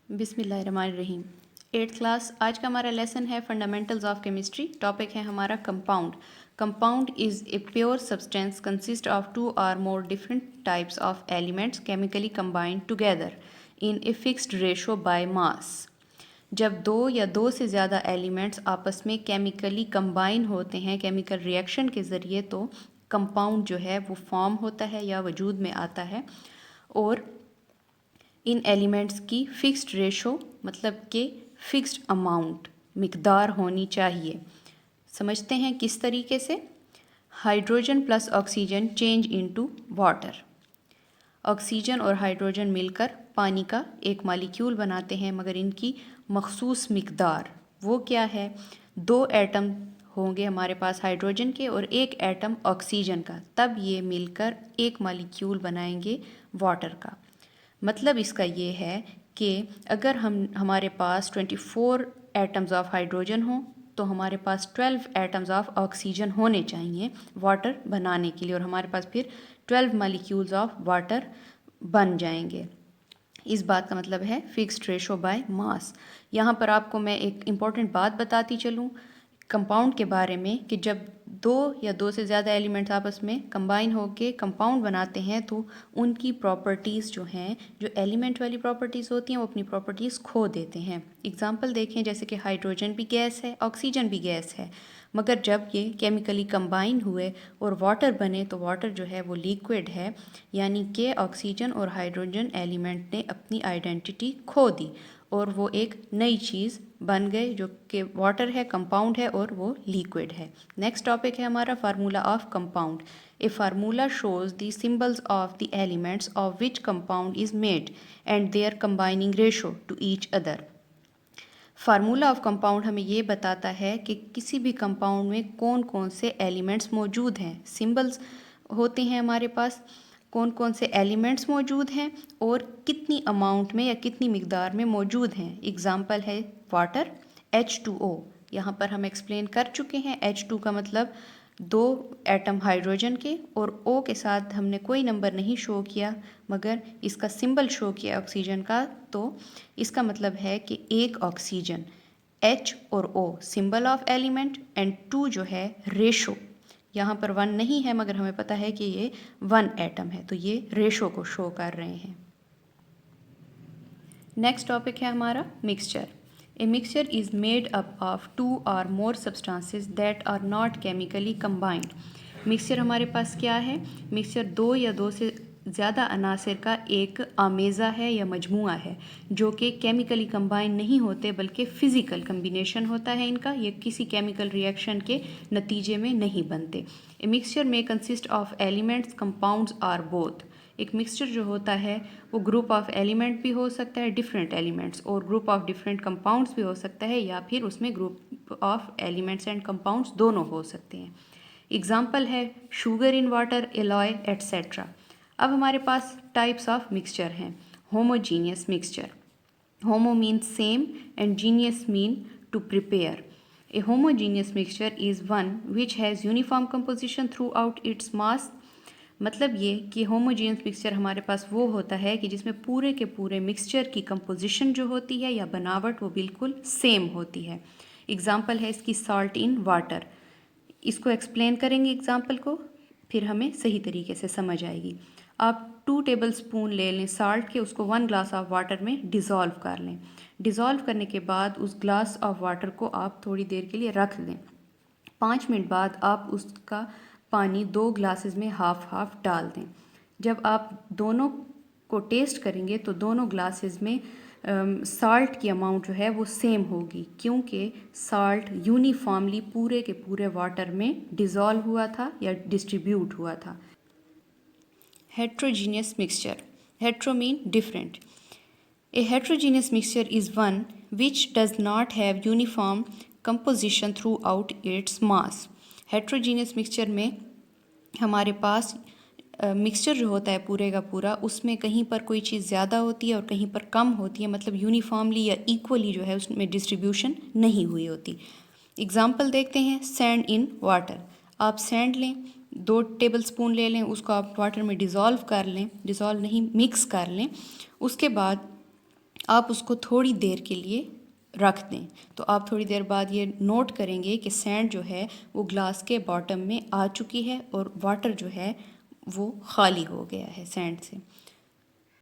बिस्मिल्लाहिर्रहमानिर्रहीम। 8th class आज का हमारा लेसन है फंडामेंटल्स ऑफ केमिस्ट्री। टॉपिक है हमारा compound. Compound is a pure substance consist of 2 or more different types of elements chemically combined together in a fixed ratio by mass. जब दो या दो से ज़्यादा एलिमेंट्स आपस में केमिकली कंबाइन होते हैं केमिकल रिएक्शन के ज़रिए, तो कंपाउंड जो है वो फॉर्म होता है या वजूद में आता है। और इन एलिमेंट्स की फ़िक्स्ड रेशो मतलब कि फ़िक्स्ड अमाउंट मिकदार होनी चाहिए। समझते हैं किस तरीके से। Hydrogen plus oxygen change into water. Oxygen और हाइड्रोजन मिलकर पानी का एक मालिक्यूल बनाते हैं, मगर इनकी मखसूस मिकदार वो क्या है? 2 एटम होंगे हमारे पास हाइड्रोजन के और 1 एटम ऑक्सीजन का, तब ये मिलकर एक मालिक्यूल बनाएंगे वाटर का। मतलब इसका ये है कि अगर हमारे पास 24 एटम्स ऑफ हाइड्रोजन हों तो हमारे पास 12 एटम्स ऑफ ऑक्सीजन होने चाहिए वाटर बनाने के लिए, और हमारे पास फिर 12 मालिक्यूल्स ऑफ वाटर बन जाएंगे। इस बात का मतलब है फिक्स्ड रेशो बाय मास। यहाँ पर आपको मैं एक इम्पॉर्टेंट बात बताती चलूँ कंपाउंड के बारे में कि जब दो या दो से ज़्यादा एलिमेंट्स आपस में कंबाइन होकर कंपाउंड बनाते हैं तो उनकी प्रॉपर्टीज़ जो हैं, जो एलिमेंट वाली प्रॉपर्टीज़ होती हैं, वो अपनी प्रॉपर्टीज़ खो देते हैं। एग्जांपल देखें, जैसे कि हाइड्रोजन भी गैस है, ऑक्सीजन भी गैस है, मगर जब ये केमिकली कंबाइन हुए और वाटर बने तो वाटर जो है वो लिक्विड है, यानी कि ऑक्सीजन और हाइड्रोजन एलिमेंट ने अपनी आइडेंटिटी खो दी और वो एक नई चीज़ बन गए जो कि वाटर है, कंपाउंड है और वो लिक्विड है। नेक्स्ट टॉपिक है हमारा formula of compound. A formula shows the symbols of the elements of which compound is made and their combining ratio to each other. Formula of compound हमें ये बताता है कि किसी भी कंपाउंड में कौन कौन से एलिमेंट्स मौजूद हैं। सिंबल्स होते हैं हमारे पास, कौन कौन से एलिमेंट्स मौजूद हैं और कितनी अमाउंट में या कितनी मिकदार में मौजूद हैं। एग्जाम्पल है वाटर, H2O। यहाँ पर हम एक्सप्लेन कर चुके हैं। H2 का मतलब 2 एटम हाइड्रोजन के और O के साथ हमने कोई नंबर नहीं शो किया, मगर इसका सिंबल शो किया ऑक्सीजन का, तो इसका मतलब है कि एक ऑक्सीजन, H और O symbol of element, and 2 जो है रेशो। यहाँ पर 1 नहीं है मगर हमें पता है कि ये 1 एटम है, तो ये रेशो को शो कर रहे हैं। नेक्स्ट टॉपिक है हमारा mixture. A mixture is made up of 2 or more substances that are not chemically combined. Mixture हमारे पास क्या है? मिक्सचर 2 या 2 से ज़्यादा अनासर का एक आमेज़ा है या मजमुआ है जो कि केमिकली कंबाइन नहीं होते बल्कि फ़िज़िकल कम्बिनेशन होता है इनका। ये किसी केमिकल रिएक्शन के नतीजे में नहीं बनते। A mixture may consist of elements compounds or both. एक मिक्सचर जो होता है वो ग्रुप ऑफ एलिमेंट भी हो सकता है, डिफरेंट एलिमेंट्स, और ग्रुप ऑफ डिफरेंट कंपाउंड्स भी हो सकता है, या फिर उसमें group of elements and compounds दोनों हो सकते हैं। एग्जाम्पल है sugar in water, alloy etcetera. अब हमारे पास टाइप्स ऑफ मिक्सचर हैं। Homogeneous mixture, homo means same and genius mean to prepare. A homogeneous mixture is one which has uniform composition throughout its mass। मतलब ये कि homogeneous mixture हमारे पास वो होता है कि जिसमें पूरे के पूरे मिक्सचर की कंपोजिशन जो होती है या बनावट वो बिल्कुल सेम होती है। एग्जाम्पल है इसकी सॉल्ट इन वाटर। इसको एक्सप्लेन करेंगे एग्जाम्पल को, फिर हमें सही तरीके से समझ आएगी। आप 2 टेबल स्पून ले लें साल्ट के, उसको 1 ग्लास ऑफ वाटर में डिज़ोल्व कर लें। डिज़ोल्व करने के बाद उस ग्लास ऑफ वाटर को आप थोड़ी देर के लिए रख दें। 5 मिनट बाद आप उसका पानी 2 ग्लासेस में हाफ हाफ डाल दें। जब आप दोनों को टेस्ट करेंगे तो दोनों ग्लासेस में साल्ट की अमाउंट जो है वो सेम होगी, क्योंकि साल्ट यूनिफॉर्मली पूरे के पूरे वाटर में डिज़ोल्व हुआ था या डिस्ट्रीब्यूट हुआ था। Heterogeneous mixture, hetero mean different. A heterogeneous mixture is one which does not have uniform composition throughout its mass। heterogeneous mixture में हमारे पास मिक्सचर जो होता है पूरे का पूरा, उसमें कहीं पर कोई चीज़ ज़्यादा होती है और कहीं पर कम होती है, मतलब यूनिफॉर्मली या इक्वली जो है उसमें डिस्ट्रीब्यूशन नहीं हुई होती। एग्जाम्पल देखते हैं, सैंड इन वाटर। आप सैंड लें, 2 टेबल स्पून ले लें, उसको आप वाटर में डिज़ोल्व कर लें, डिज़ोल्व नहीं मिक्स कर लें। उसके बाद आप उसको थोड़ी देर के लिए रख दें। तो आप थोड़ी देर बाद ये नोट करेंगे कि सैंड जो है वो ग्लास के बॉटम में आ चुकी है और वाटर जो है वो खाली हो गया है सैंड से।